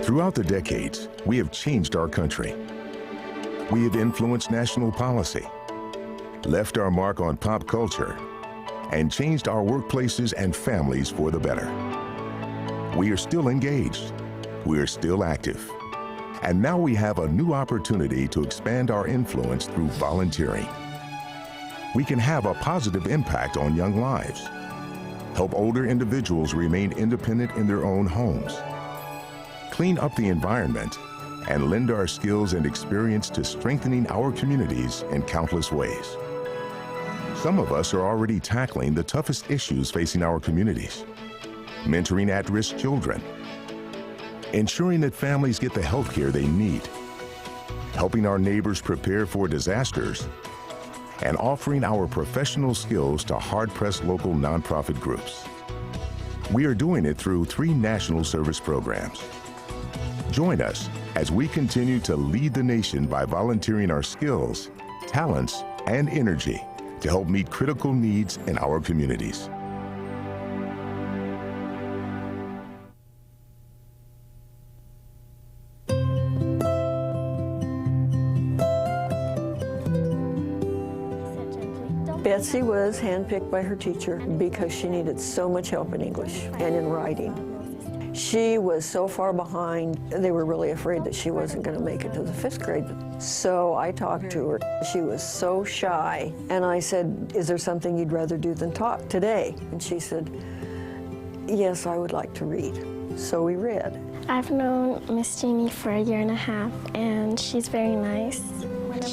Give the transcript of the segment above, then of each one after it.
Throughout the decades, we have changed our country. We have influenced national policy, left our mark on pop culture, and changed our workplaces and families for the better. We are still engaged. We are still active. And now we have a new opportunity to expand our influence through volunteering. We can have a positive impact on young lives, help older individuals remain independent in their own homes, clean up the environment, and lend our skills and experience to strengthening our communities in countless ways. Some of us are already tackling the toughest issues facing our communities, mentoring at-risk children, ensuring that families get the health care they need, helping our neighbors prepare for disasters, and offering our professional skills to hard-pressed local nonprofit groups. We are doing it through 3 national service programs. Join us as we continue to lead the nation by volunteering our skills, talents, and energy to help meet critical needs in our communities. Betsy was handpicked by her teacher because she needed so much help in English and in writing. She was so far behind, they were really afraid that she wasn't going to make it to the 5th grade. So I talked to her. She was so shy. And I said, is there something you'd rather do than talk today? And she said, yes, I would like to read. So we read. I've known Miss Jeannie for a year and a half, and she's very nice.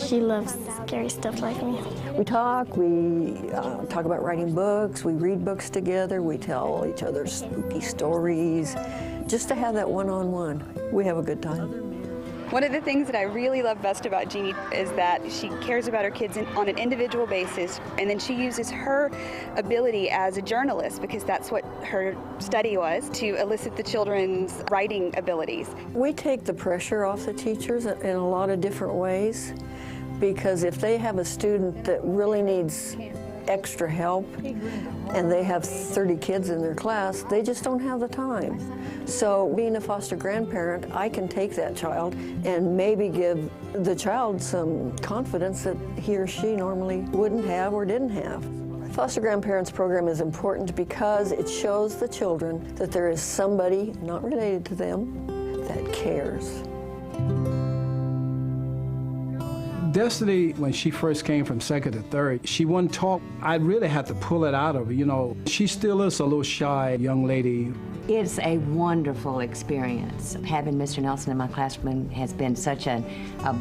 She loves scary stuff like me. We talk about writing books, we read books together, we tell each other spooky stories. Just to have that one-on-one, we have a good time. One of the things that I really love best about Jeannie is that she cares about her kids on an individual basis, and then she uses her ability as a journalist, because that's what her study was, to elicit the children's writing abilities. We take the pressure off the teachers in a lot of different ways, because if they have a student that really needs extra help and they have 30 kids in their class, they just don't have the time. So being a foster grandparent, I can take that child and maybe give the child some confidence that he or she normally wouldn't have or didn't have. Foster Grandparents program is important because it shows the children that there is somebody not related to them that cares. Destiny, when she first came from 2nd to 3rd, she wouldn't talk. I really had to pull it out of her, you know. She still is a little shy young lady. It's a wonderful experience. Having Mr. Nelson in my classroom has been such a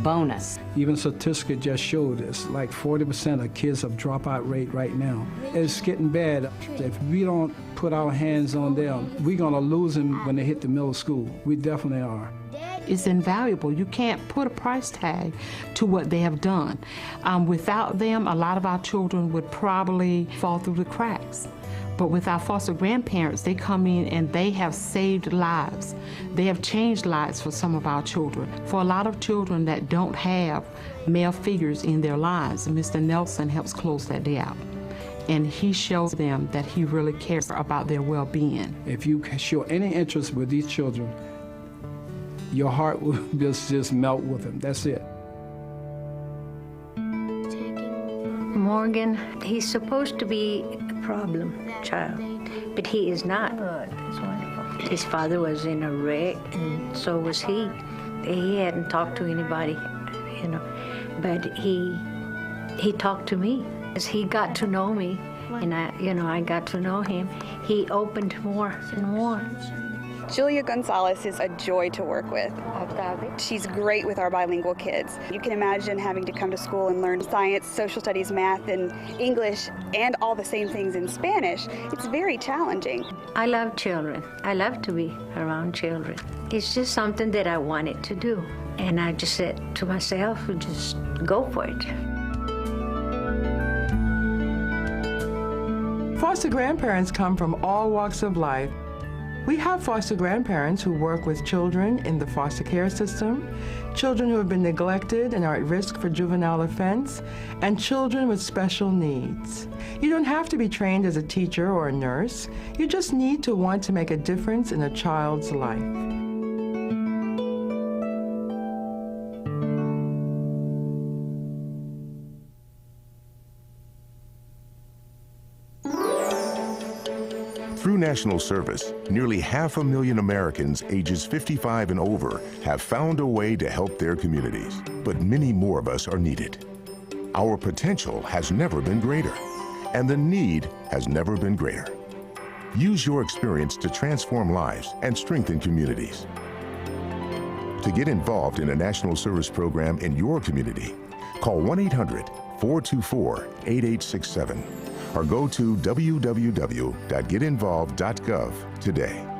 bonus. Even statistics just showed us, like 40% of kids have dropout rate right now. It's getting bad. If we don't put our hands on them, we're gonna lose them when they hit the middle school. We definitely are. It's invaluable. You can't put a price tag to what they have done. Without them, a lot of our children would probably fall through the cracks. But with our foster grandparents, they come in and they have saved lives. They have changed lives for some of our children. For a lot of children that don't have male figures in their lives, Mr. Nelson helps close that gap. And he shows them that he really cares about their well-being. If you show any interest with these children, your heart will just melt with them. That's it. Morgan, he's supposed to be a problem child, but he is not. That's wonderful. His father was in a wreck, and so was he. He hadn't talked to anybody, you know, but he talked to me. As he got to know me, and I got to know him, he opened more and more. Julia Gonzalez is a joy to work with. She's great with our bilingual kids. You can imagine having to come to school and learn science, social studies, math, and English, and all the same things in Spanish. It's very challenging. I love children. I love to be around children. It's just something that I wanted to do. And I just said to myself, just go for it. Foster grandparents come from all walks of life. We have foster grandparents who work with children in the foster care system, children who have been neglected and are at risk for juvenile offense, and children with special needs. You don't have to be trained as a teacher or a nurse. You just need to want to make a difference in a child's life. Through national service, nearly 500,000 Americans ages 55 and over have found a way to help their communities, but many more of us are needed. Our potential has never been greater, and the need has never been greater. Use your experience to transform lives and strengthen communities. To get involved in a national service program in your community, call 1-800-424-8867 or go to www.getinvolved.gov today.